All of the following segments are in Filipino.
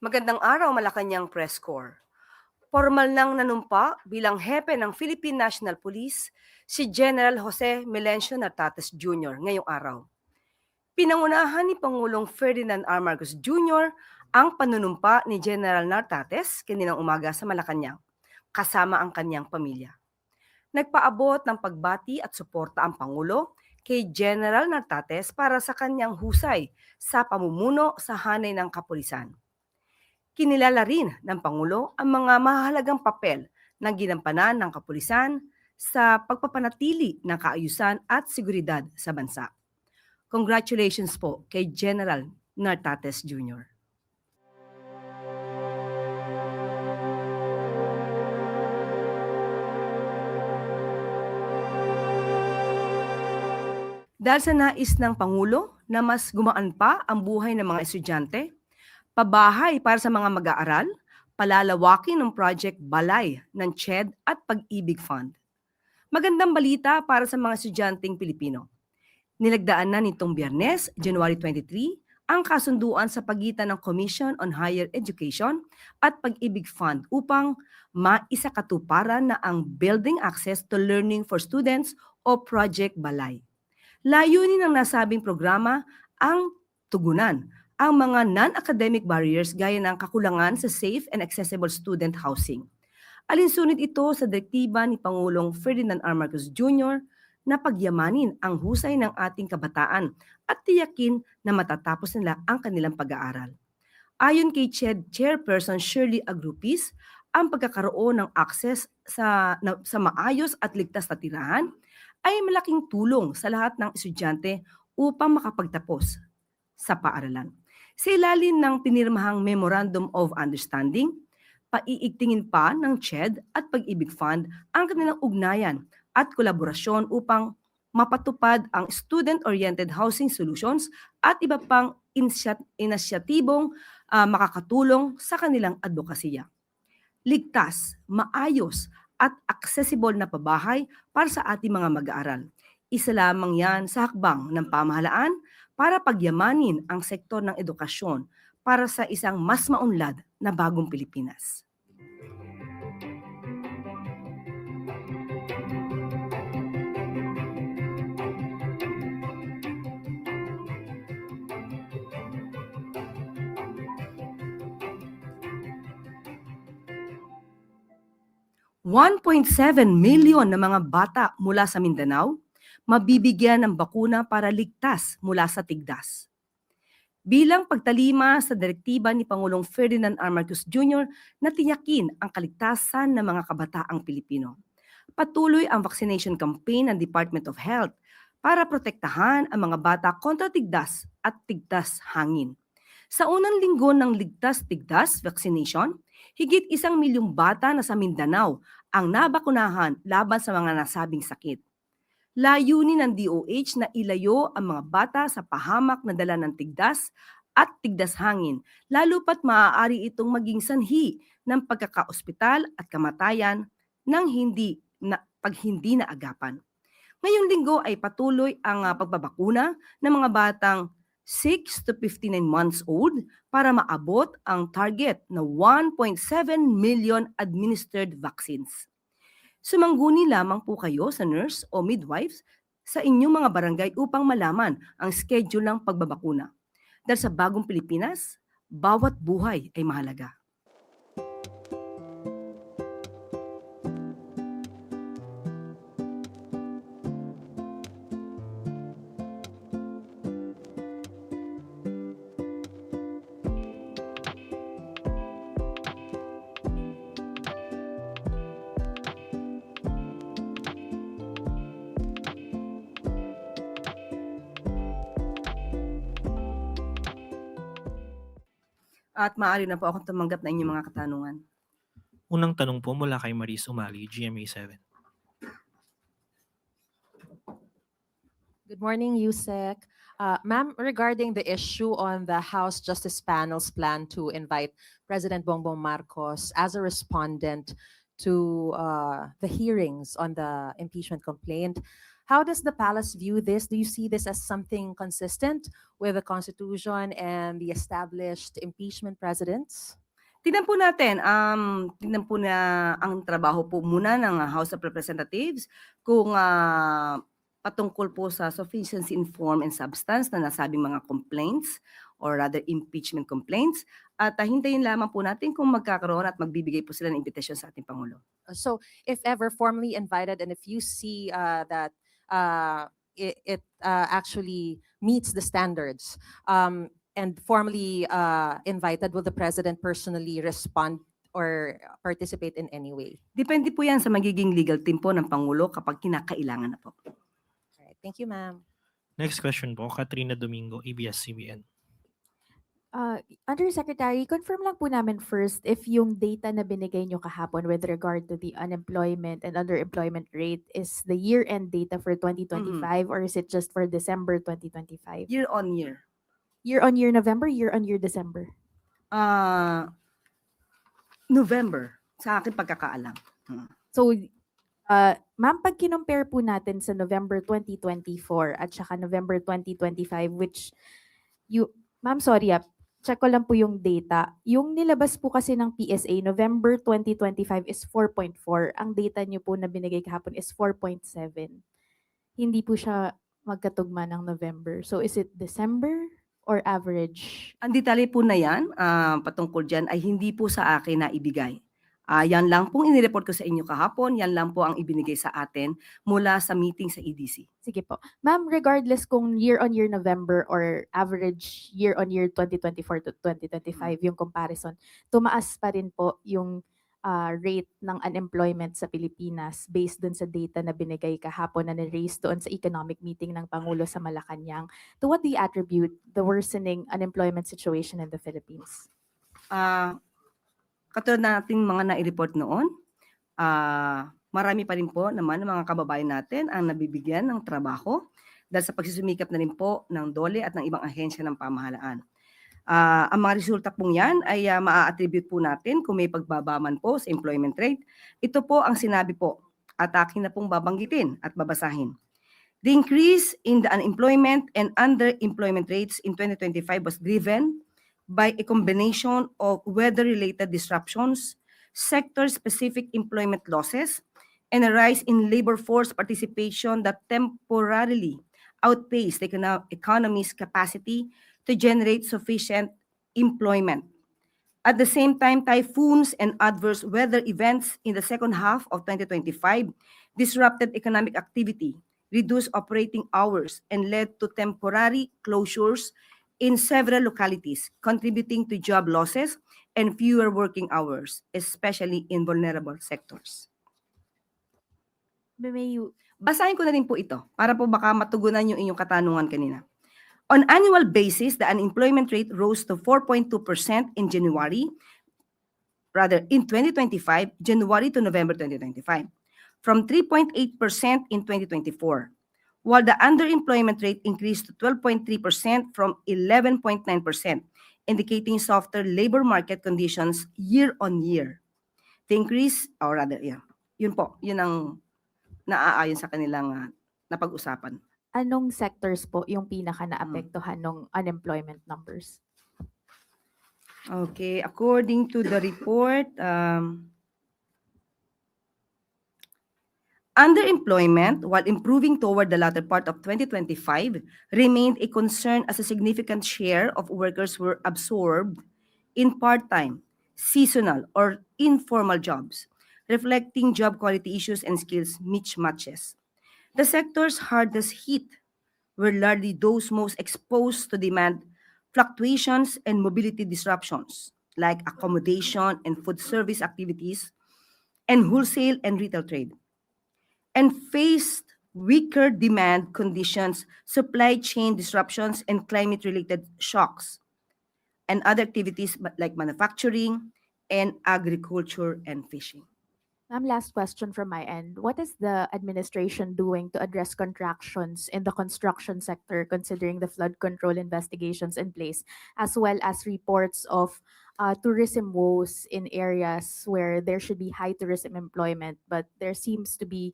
Magandang araw, Malacanang Press Corps. Formal nang nanumpa bilang hepe ng Philippine National Police si General Jose Melencio Nartates Jr. ngayong araw. Pinangunahan ni Pangulong Ferdinand R. Marcos Jr. ang panunumpa ni General Nartates kaninang umaga sa Malacanang, kasama ang kanyang pamilya. Nagpaabot ng pagbati at suporta ang Pangulo kay General Nartates para sa kanyang husay sa pamumuno sa hanay ng kapulisan. Kinilala rin ng Pangulo ang mga mahalagang papel na ginampanan ng kapulisan sa pagpapanatili ng kaayusan at seguridad sa bansa. Congratulations po kay General Nartates Jr. Dahil sa nais ng Pangulo na mas gumaan pa ang buhay ng mga estudyante, pabahay para sa mga mag-aaral, palalawakin ng Project Balay ng CHED at Pag-ibig Fund. Magandang balita para sa mga estudyanteng Pilipino. Nilagdaan na nitong Biyernes, January 23, ang kasunduan sa pagitan ng Commission on Higher Education at Pag-ibig Fund upang maisakatuparan na ang Building Access to Learning for Students o Project Balay. Layunin ng nasabing programa ang tugunan ang mga non-academic barriers gaya ng kakulangan sa safe and accessible student housing. Alinsunod ito sa direktiba ni Pangulong Ferdinand R. Marcos Jr. na pagyamanin ang husay ng ating kabataan at tiyakin na matatapos nila ang kanilang pag-aaral. Ayon kay CHED Chairperson Shirley Agrupis, ang pagkakaroon ng access sa maayos at ligtas na tirahan ay malaking tulong sa lahat ng estudyante upang makapagtapos sa paaralan. Sa ilalim ng pinirmahang Memorandum of Understanding, paiigtingin pa ng CHED at Pag-ibig Fund ang kanilang ugnayan at kolaborasyon upang mapatupad ang student-oriented housing solutions at iba pang inisyatibong makakatulong sa kanilang advokasya. Ligtas, maayos at accessible na pabahay para sa ating mga mag-aaral. Isa lamang yan sa hakbang ng pamahalaan para pagyamanin ang sektor ng edukasyon para sa isang mas maunlad na bagong Pilipinas. $1.7 million na mga bata mula sa Mindanao mabibigyan ng bakuna para ligtas mula sa tigdas. Bilang pagtalima sa direktiba ni Pangulong Ferdinand R. Marcos Jr. na tiyakin ang kaligtasan ng mga kabataang Pilipino. Patuloy ang vaccination campaign ng Department of Health para protektahan ang mga bata kontra tigdas at tigdas hangin. Sa unang linggo ng ligtas-tigdas vaccination, higit 1 milyong bata na sa Mindanao ang nabakunahan laban sa mga nasabing sakit. Layunin ng DOH na ilayo ang mga bata sa pahamak na dala ng tigdas at tigdas hangin, lalo pat maaari itong maging sanhi ng pagkakaospital at kamatayan ng pag hindi naagapan. Ngayong linggo ay patuloy ang pagbabakuna ng mga batang 6 to 59 months old para maabot ang target na 1.7 million administered vaccines. Sumangguni lamang po kayo sa nurse o midwives sa inyong mga barangay upang malaman ang schedule ng pagbabakuna. Dahil sa bagong Pilipinas, bawat buhay ay mahalaga. At maaari na po akong tumanggap na inyong mga katanungan. Unang tanong po mula kay Maris Umali, GMA7. Good morning, Yusek. Ma'am, regarding the issue on the House Justice Panel's plan to invite President Bongbong Marcos as a respondent to the hearings on the impeachment complaint, How does the palace view this? Do you see this as something consistent with the Constitution and the established impeachment precedents? Tignan po na ang trabaho po muna ng House of Representatives kung patungkol po sa sufficiency in form and substance na nasabing mga complaints or rather impeachment complaints at hintayin lamang po natin kung magkakaroon at magbibigay po sila ng invitation sa ating Pangulo. So if ever formally invited and if you see that it actually meets the standards and formally invited, will the president personally respond or participate in any way? Depende po yan sa magiging legal team po ng Pangulo kapag kinakailangan na po. All right. Thank you, ma'am. Next question po, Katrina Domingo, ABS-CBN. Undersecretary, confirm lang po namin first if yung data na binigay nyo kahapon with regard to the unemployment and underemployment rate is the year-end data for 2025 or is it just for December 2025? Year on year. Year-on-year November, year-on-year December? November, sa akin pagkakaalam. So, ma'am, pag kinompare po natin sa November 2024 at saka November 2025, which ma'am, sorry check ko lang po yung data. Yung nilabas po kasi ng PSA, November 2025 is 4.4. Ang data niyo po na binigay kahapon is 4.7. Hindi po siya magkatugma ng November. So is it December or average? Ang detalye po na yan, patungkol dyan, ay hindi po sa akin na ibigay. Yan lang pong inireport ko sa inyo kahapon, yan lang po ang ibinigay sa atin mula sa meeting sa EDC. Sige po. Ma'am, regardless kung year-on-year November or average year-on-year 2024 to 2025 yung comparison, tumaas pa rin po yung rate ng unemployment sa Pilipinas based dun sa data na binigay kahapon na na-raise doon sa economic meeting ng Pangulo sa Malacanang. To what do you attribute the worsening unemployment situation in the Philippines? Katulad nating mga nai-report noon, marami pa rin po naman ng mga kababayan natin ang nabibigyan ng trabaho dahil sa pagsusumikap na rin po ng DOLE at ng ibang ahensya ng pamahalaan. Ang mga resulta pong yan ay maa-attribute po natin kung may pagbabaman po sa employment rate. Ito po ang sinabi po at akin na pong babanggitin at babasahin. The increase in the unemployment and underemployment rates in 2025 was driven by a combination of weather-related disruptions, sector-specific employment losses, and a rise in labor force participation that temporarily outpaced the economy's capacity to generate sufficient employment. At the same time, typhoons and adverse weather events in the second half of 2025 disrupted economic activity, reduced operating hours, and led to temporary closures in several localities, contributing to job losses and fewer working hours, especially in vulnerable sectors. Basahin ko na rin po ito para po baka matugunan yung inyong katanungan kanina. On annual basis, the unemployment rate rose to 4.2% in January, rather in 2025, January to November 2025, from 3.8% in 2024. While the underemployment rate increased to 12.3% from 11.9%, indicating softer labor market conditions year on year. The increase, or rather, yun po, yun ang naaayon sa kanilang napag-usapan. Anong sectors po yung pinaka naapektuhan ng unemployment numbers? Okay, according to the report, underemployment, while improving toward the latter part of 2025, remained a concern as a significant share of workers were absorbed in part-time, seasonal, or informal jobs, reflecting job quality issues and skills mismatches. The sectors hardest hit were largely those most exposed to demand fluctuations and mobility disruptions, like accommodation and food service activities, and wholesale and retail trade, and faced weaker demand conditions, supply chain disruptions, and climate-related shocks, and other activities like manufacturing and agriculture and fishing. Ma'am, last question from my end. What is the administration doing to address contractions in the construction sector, considering the flood control investigations in place, as well as reports of tourism woes in areas where there should be high tourism employment, but there seems to be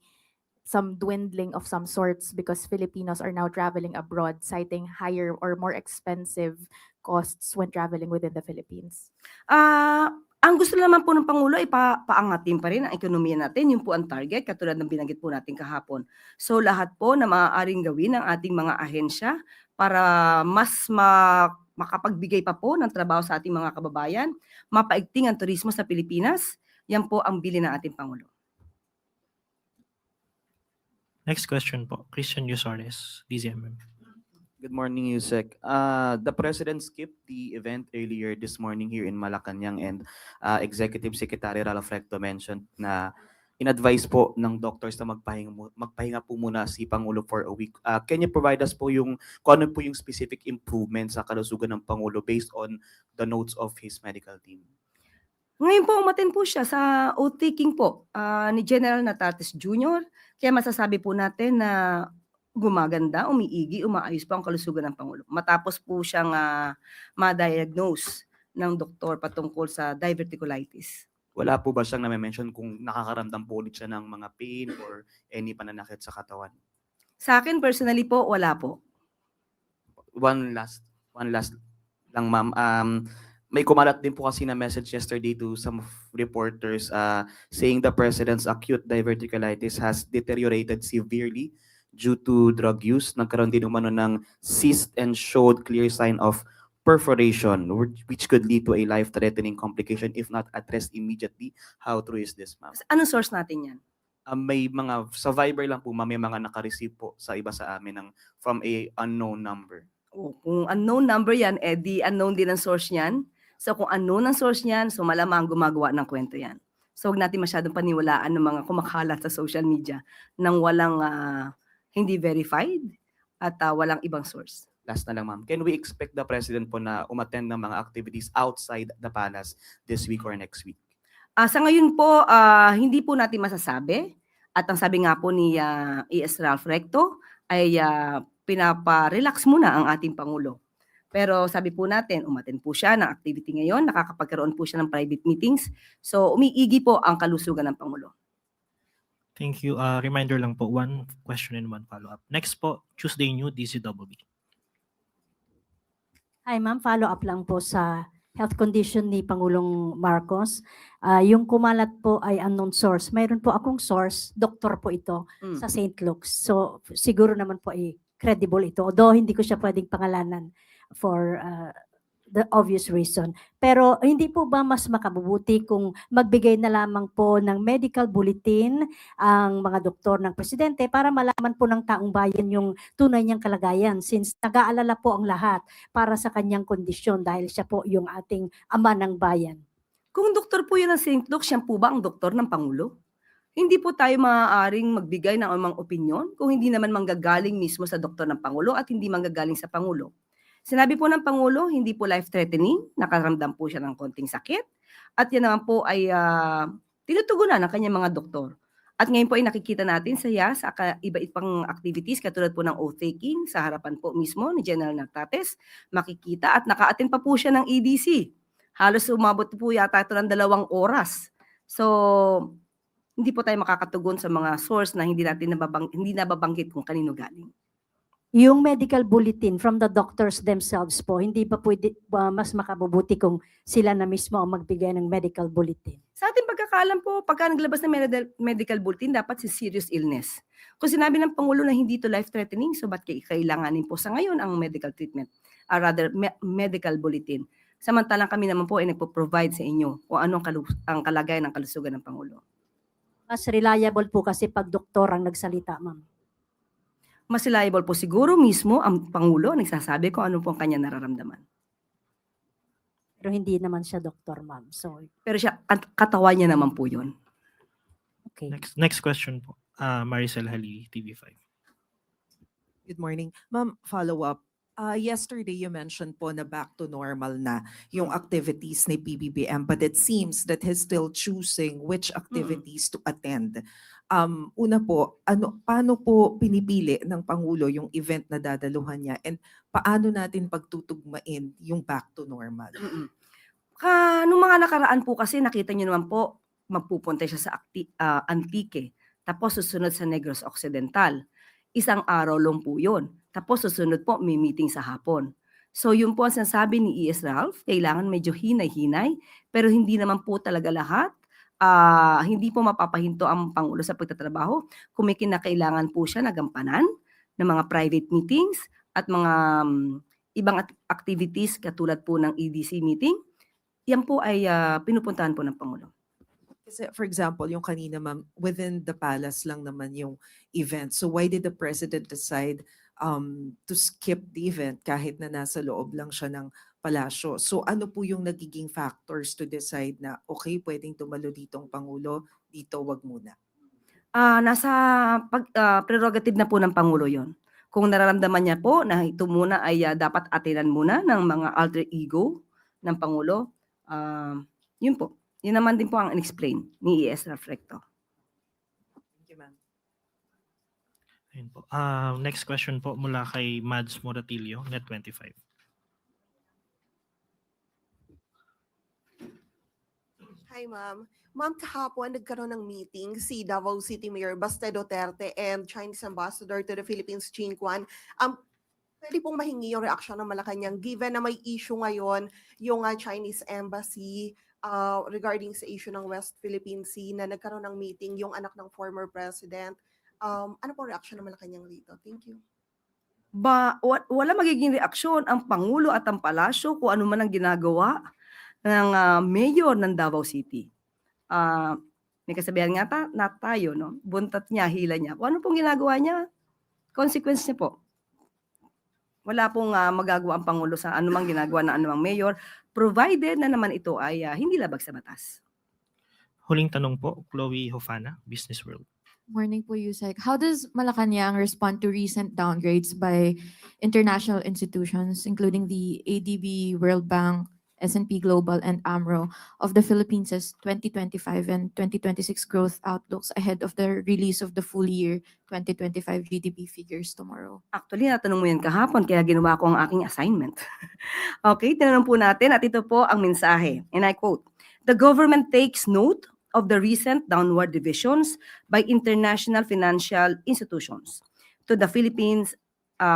some dwindling of some sorts because Filipinos are now traveling abroad, citing higher or more expensive costs when traveling within the Philippines? Ang gusto naman po ng Pangulo ay paangatin pa rin ang ekonomiya natin. Yun po ang target, katulad ng binanggit po natin kahapon. So lahat po na maaaring gawin ng ating mga ahensya para mas makapagbigay pa po ng trabaho sa ating mga kababayan, mapaigting ang turismo sa Pilipinas, yan po ang bilin ng ating Pangulo. Next question po, Christian Yusores, DZMM. Good morning, Yusek. The President skipped the event earlier this morning here in Malacanang, and Executive Secretary Ralph Recto mentioned na in-advise po ng doctors na magpahinga po muna si Pangulo for a week. Can you provide us po kung ano po yung specific improvements sa kalusugan ng Pangulo based on the notes of his medical team? Ngayon po, umaten po siya sa oath-taking po ni General Natates Jr. Kaya masasabi po natin na gumaganda, umiigi, umaayos po ang kalusugan ng Pangulo. Matapos po siyang ma-diagnose ng doktor patungkol sa diverticulitis. Wala po ba siyang na-mention kung nakakaramdam po ulit siya ng mga pain or any pananakit sa katawan? Sa akin, personally po, wala po. One last lang, ma'am. May kumalat din po kasi na message yesterday to some reporters saying the president's acute diverticulitis has deteriorated severely due to drug use. Nagkaroon din umano ng cyst and showed clear sign of perforation, which could lead to a life-threatening complication if not addressed immediately. How true is this, ma'am? Anong source natin yan? May mga, sa Viber lang po, ma'am, may mga naka-receive po sa iba sa amin from a unknown number. Kung unknown number yan, di unknown din ang source niyan. So kung unknown ang source niyan, so malamang gumagawa ng kwento yan. So huwag natin masyadong paniwalaan ng mga kumakalat sa social media nang walang hindi verified at walang ibang source. Last na lang, ma'am. Can we expect the president po na umattend ng mga activities outside the palace this week or next week? Sa ngayon po, hindi po natin masasabi. At ang sabi nga po ni E.S. Ralph Recto ay pinapa-relax muna ang ating Pangulo. Pero sabi po natin, umattend po siya ng activity ngayon, nakakapagkaroon po siya ng private meetings. So umiigi po ang kalusugan ng Pangulo. Thank you. Reminder lang po, one question and one follow-up. Next po, Tuesday New, DZWB. Hi ma'am, follow-up lang po sa health condition ni Pangulong Marcos. Yung kumalat po ay unknown source. Mayroon po akong source, doktor po ito sa St. Luke's. So siguro naman po ay credible ito. Although hindi ko siya pwedeng pangalanan for the obvious reason. Pero hindi po ba mas makabubuti kung magbigay na lamang po ng medical bulletin ang mga doktor ng presidente para malaman po ng taong bayan yung tunay niyang kalagayan, since nag-aalala po ang lahat para sa kanyang kondisyon dahil siya po yung ating ama ng bayan. Kung doktor po yan ng St. Luke's, siya po ba ang doktor ng Pangulo? Hindi po tayo maaaring magbigay ng anumang opinyon kung hindi naman manggagaling mismo sa doktor ng Pangulo at hindi manggagaling sa Pangulo. Sinabi po ng Pangulo, hindi po life-threatening, nakaramdam po siya ng konting sakit, at yan naman po ay tinutugunan ng kanyang mga doktor. At ngayon po ay nakikita natin sa iba-ibang pang activities, katulad po ng oath-taking sa harapan po mismo ni General Natates, makikita at naka-attend pa po siya ng EDC. Halos umabot po yata ito ng 2 oras. So, hindi po tayo makakatugon sa mga source na hindi nababanggit kung kanino galing. Yung medical bulletin from the doctors themselves po, hindi pa pwede mas makabubuti kung sila na mismo ang magbigay ng medical bulletin? Sa ating pagkakaalam po, pagka naglabas ng medical bulletin, dapat si serious illness. Kung sinabi ng Pangulo na hindi to life-threatening, so ba't kailanganin po sa ngayon ang medical treatment? Medical bulletin. Samantalang kami naman po ay nagpo-provide sa inyo kung anong ang kalagayan ng kalusugan ng Pangulo. Mas reliable po kasi pag doktor ang nagsalita, ma'am. Mas reliable po siguro mismo ang Pangulo nagsasabi kung ano po ang kanya nararamdaman. Pero hindi naman siya doktor, ma'am. So, Pero siya, katawan niya naman po yun. okay. Next question po, Maricel Halili, TV5. Good morning. Ma'am, follow-up. Yesterday, you mentioned po na back to normal na yung activities ni PBBM, but it seems that he's still choosing which activities to attend. Una po, paano po pinipili ng Pangulo yung event na dadaluhan niya, and paano natin pagtutugmain yung back to normal? Nung mga nakaraan po kasi nakita niyo naman po, magpupunta siya sa Antique. Tapos susunod sa Negros Occidental. Isang araw lang po yun. Tapos susunod po may meeting sa hapon. So yun po ang sinasabi ni E.S. Ralph, kailangan medyo hinay-hinay, pero hindi naman po talaga lahat. Hindi po mapapahinto ang Pangulo sa pagtatrabaho kung may kinakailangan po siya na gampanan ng mga private meetings at mga ibang activities katulad po ng EDC meeting. Yan po ay pinupuntahan po ng Pangulo. Kasi for example, yung kanina ma'am, within the palace lang naman yung event. So why did the president decide to skip the event kahit na nasa loob lang siya ng palasyo? So ano po yung nagiging factors to decide na okay, pwedeng tumalo ditong Pangulo, dito wag muna? Nasa prerogative na po ng Pangulo yon. Kung nararamdaman niya po na ito muna ay dapat atinan muna ng mga alter ego ng Pangulo, yun po. Yun naman din po ang in-explain ni E.S. Ralph Recto. Thank you, ma'am. Ayun po. Next question po mula kay Mads Moratilio, Net25. Hi, ma'am. Ma'am, kahapon nagkaroon ng meeting si Davao City Mayor Baste Duterte and Chinese Ambassador to the Philippines, Chin Kwan. Pwede pong mahingi yung reaction ng Malacanang given na may issue ngayon yung Chinese Embassy regarding sa issue ng West Philippine Sea na nagkaroon ng meeting yung anak ng former president. Ano pong reaction ng Malacanang dito? Thank you. Wala magiging reaksyon ang Pangulo at ang Palasyo kung ano man ang ginagawa ng mayor ng Davao City. May kasabihan nga na tayo, no? Buntat niya, hila niya. Kung ano pong ginagawa niya, consequence niya po. Wala pong magagawa ang Pangulo sa anumang ginagawa ng anumang mayor, provided na naman ito ay hindi labag sa batas. Huling tanong po, Chloe Hofana, Business World. Morning po, Yusek. How does Malacanang respond to recent downgrades by international institutions, including the ADB, World Bank, S&P Global, and AMRO, of the Philippines' 2025 and 2026 growth outlooks ahead of the release of the full year 2025 GDP figures tomorrow? Actually, natanong mo yan kahapon, kaya ginawa ko ang aking assignment. Okay, tinanong po natin at ito po ang mensahe. And I quote, "The government takes note of the recent downward revisions by international financial institutions to the Philippines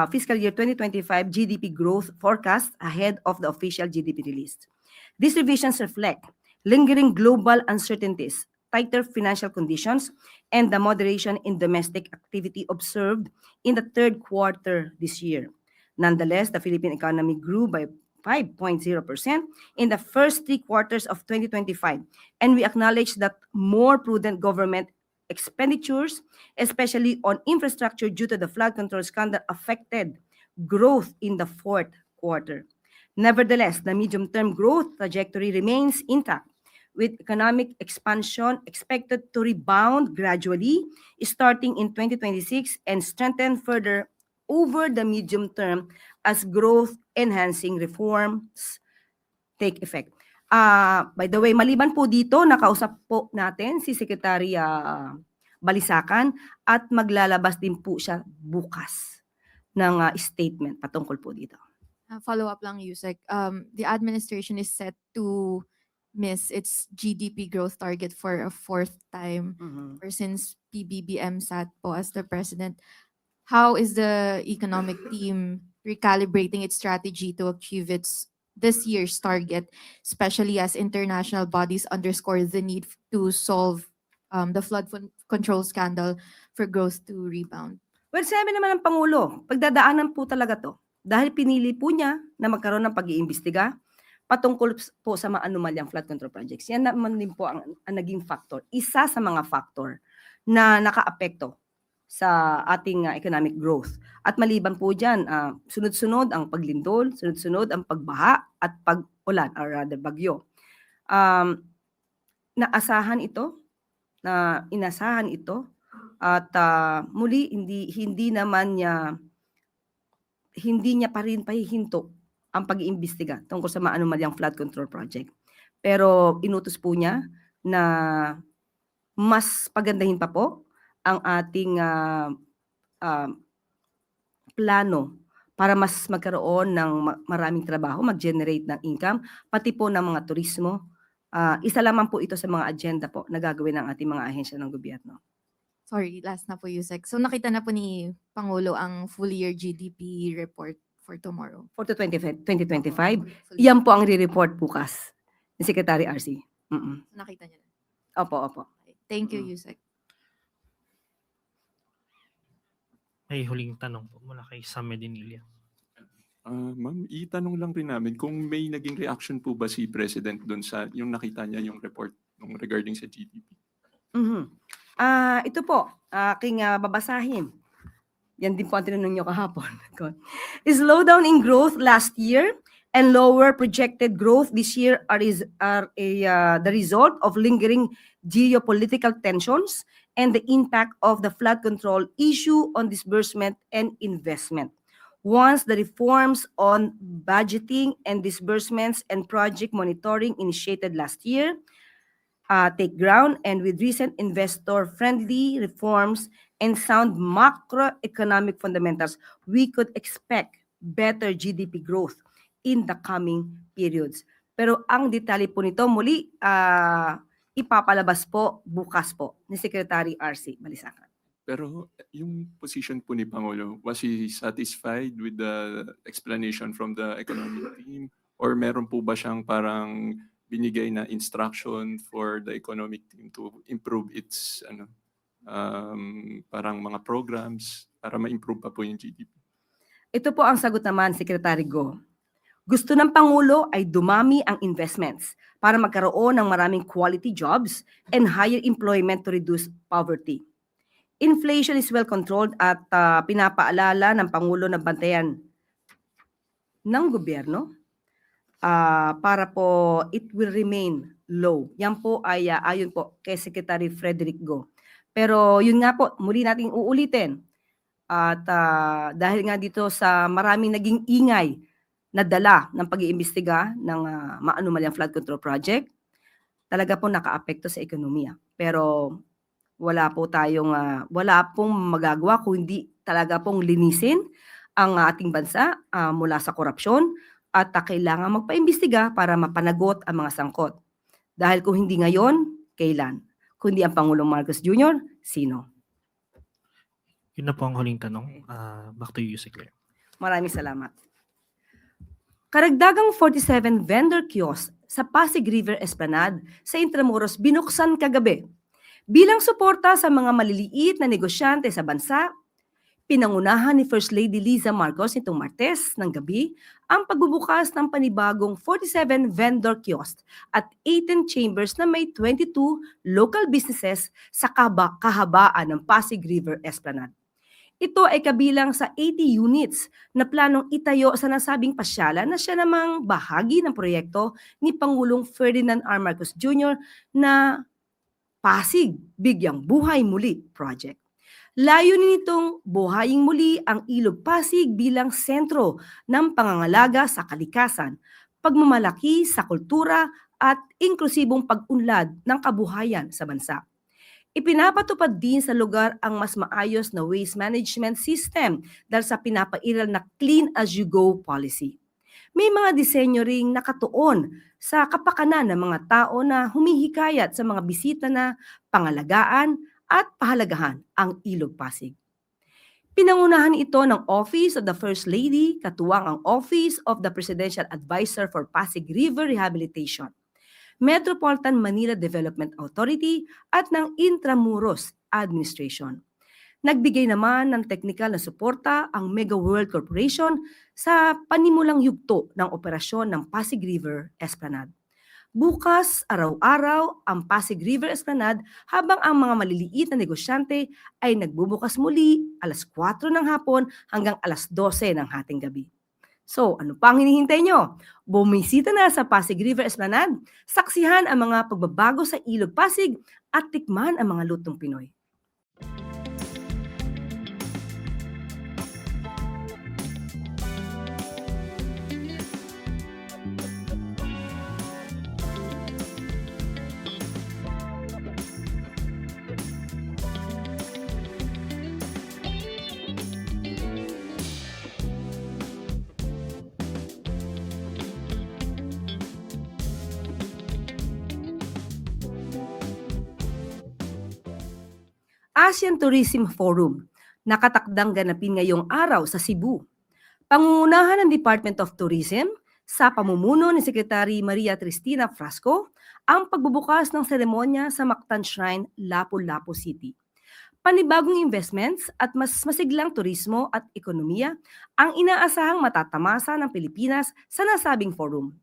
fiscal year 2025 GDP growth forecast ahead of the official GDP release. These revisions reflect lingering global uncertainties, tighter financial conditions, and the moderation in domestic activity observed in the third quarter this year. Nonetheless, the Philippine economy grew by 5.0% in the first 3 quarters of 2025, and we acknowledge that more prudent government expenditures, especially on infrastructure due to the flood control scandal, affected growth in the fourth quarter. Nevertheless, the medium-term growth trajectory remains intact, with economic expansion expected to rebound gradually starting in 2026 and strengthen further over the medium term as growth-enhancing reforms take effect. By the way, maliban po dito, nakausap po natin si Secretary Balisacan at maglalabas din po siya bukas ng statement patungkol po dito. Follow-up lang, Yusek. The administration is set to miss its GDP growth target for a fourth time or since PBBM sat po as the president. How is the economic team recalibrating its strategy to achieve this year's target, especially as international bodies underscore the need to solve the flood control scandal for growth to rebound? Well, sabi naman ng Pangulo, pagdadaanan po talaga to. Dahil pinili po niya na magkaroon ng pag-iimbestiga patungkol po sa mga anomalyang flood control projects. Yan naman din po ang naging factor. Isa sa mga factor na nakaapekto sa ating economic growth. At maliban po dyan, sunod-sunod ang paglindol, sunod-sunod ang pagbaha at pag-ulan, or rather bagyo. Inasahan ito at muli hindi niya pa rin pahihinto ang pag-iimbestiga tungkol sa mga anomalyang flood control project. Pero inutos po niya na mas pagandahin pa po ang ating plano para mas magkaroon ng maraming trabaho, mag-generate ng income, pati po ng mga turismo. Isa lamang po ito sa mga agenda po na gagawin ng ating mga ahensya ng gobyerno. sorry, last na po Yusek. So nakita na po ni Pangulo ang full year GDP report for tomorrow. For the 2025, Full- yan po ang re-report bukas ni Secretary RC. Mm-mm. Nakita niya na. Opo, opo. Okay. Thank you, Mm. Yusek. May huling tanong po mula kay Sam Medinilla. Ma'am, itanong lang rin namin kung may naging reaction po ba si President doon sa yung nakita niya yung report nung regarding sa GDP. Mhm. Ito po, aking babasahin. Yan din po ang tinanong nyo kahapon. Slowdown in growth last year and lower projected growth this year the result of lingering geopolitical tensions and the impact of the flood control issue on disbursement and investment. Once the reforms on budgeting and disbursements and project monitoring initiated last year take ground, and with recent investor-friendly reforms and sound macroeconomic fundamentals, we could expect better GDP growth in the coming periods. Pero ang detalye po nito muli ipapalabas po bukas po ni Secretary RC Balisacan. Pero yung position po ni Pangulo, was he satisfied with the explanation from the economic team? Or meron po ba siyang parang binigay na instruction for the economic team to improve its parang mga programs para ma-improve pa po yung GDP? Ito po ang sagot naman, Secretary Go. Gusto ng Pangulo ay dumami ang investments para magkaroon ng maraming quality jobs and higher employment to reduce poverty. Inflation is well controlled at pinapaalala ng Pangulo na bantayan ng gobyerno para po it will remain low. Yan po ay ayon po kay Secretary Frederick Go. Pero yun nga po, muli nating uulitin. At dahil nga dito sa maraming naging ingay na dala ng pag-iimbestiga ng maanumalyang flood control project, talaga po nakaapekto sa ekonomiya. Pero wala pong magagawa kung hindi talaga pong linisin ang ating bansa mula sa korupsyon at kailangan magpaimbestiga para mapanagot ang mga sangkot. Dahil kung hindi ngayon, kailan? Kung hindi ang Pangulong Marcos Jr., sino? Yun na po ang huling tanong. Back to you, Secretary. Maraming salamat. Karagdagang 47 vendor kiosk sa Pasig River Esplanade sa Intramuros binuksan kagabi. Bilang suporta sa mga maliliit na negosyante sa bansa, pinangunahan ni First Lady Liza Marcos nitong Martes ng gabi ang pagbubukas ng panibagong 47 vendor kiosk at 18 chambers na may 22 local businesses sa kahabaan ng Pasig River Esplanade. Ito ay kabilang sa 80 units na planong itayo sa nasabing pasyalan na siya namang bahagi ng proyekto ni Pangulong Ferdinand R. Marcos Jr. na Pasig Bigyang Buhay Muli Project. Layunin nitong buhayin muli ang Ilog Pasig bilang sentro ng pangangalaga sa kalikasan, pagmamalaki sa kultura at inklusibong pag-unlad ng kabuhayan sa bansa. Ipinapatupad din sa lugar ang mas maayos na waste management system dahil sa pinapairal na clean as you go policy. May mga disenyo ring nakatuon sa kapakanan ng mga tao na humihikayat sa mga bisita na pangalagaan at pahalagahan ang Ilog Pasig. Pinangunahan ito ng Office of the First Lady, katuwang ang Office of the Presidential Advisor for Pasig River Rehabilitation, Metropolitan Manila Development Authority at ng Intramuros Administration. Nagbigay naman ng teknikal na suporta ang Mega World Corporation sa panimulang yugto ng operasyon ng Pasig River Esplanade. Bukas, araw-araw, ang Pasig River Esplanade habang ang mga maliliit na negosyante ay nagbubukas muli alas 4 ng hapon hanggang alas 12 ng hating gabi. So, ano pa ang hinihintay nyo? Bumisita na sa Pasig River Esplanade, saksihan ang mga pagbabago sa Ilog Pasig at tikman ang mga lutong Pinoy. ASEAN Tourism Forum, nakatakdang ganapin ngayong araw sa Cebu. Pangungunahan ng Department of Tourism sa pamumuno ni Secretary Maria Cristina Frasco ang pagbubukas ng seremonya sa Mactan Shrine, Lapu-Lapu City. Panibagong investments at mas masiglang turismo at ekonomiya ang inaasahang matatamasa ng Pilipinas sa nasabing forum.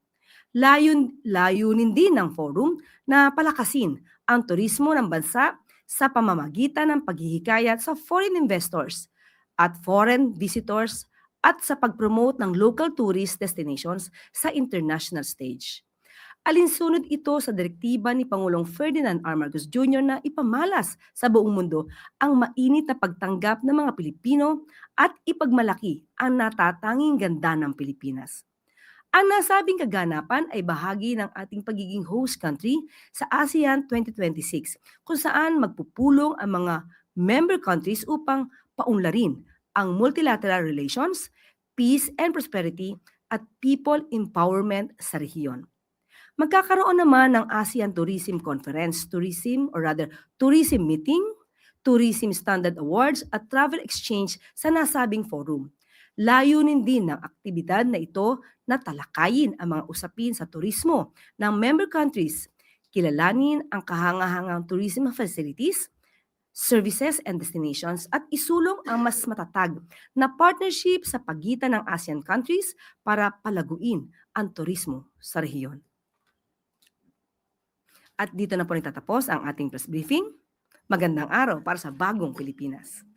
Layunin din ng forum na palakasin ang turismo ng bansa sa pamamagitan ng paghihikayat sa foreign investors at foreign visitors at sa pag-promote ng local tourist destinations sa international stage. Alinsunod ito sa direktiba ni Pangulong Ferdinand R. Marcos Jr. na ipamalas sa buong mundo ang mainit na pagtanggap ng mga Pilipino at ipagmalaki ang natatanging ganda ng Pilipinas. Ang nasabing kaganapan ay bahagi ng ating pagiging host country sa ASEAN 2026 kung saan magpupulong ang mga member countries upang paunlarin ang multilateral relations, peace and prosperity at people empowerment sa rehiyon. Magkakaroon naman ng ASEAN Tourism Conference, Tourism Meeting, Tourism Standard Awards at Travel Exchange sa nasabing forum. Layunin din ng aktibidad na ito na talakayin ang mga usapin sa turismo ng member countries, kilalanin ang kahangahangang tourism facilities, services and destinations at isulong ang mas matatag na partnership sa pagitan ng ASEAN countries para palaguin ang turismo sa rehiyon. At dito na po nagtatapos ang ating press briefing. Magandang araw para sa bagong Pilipinas.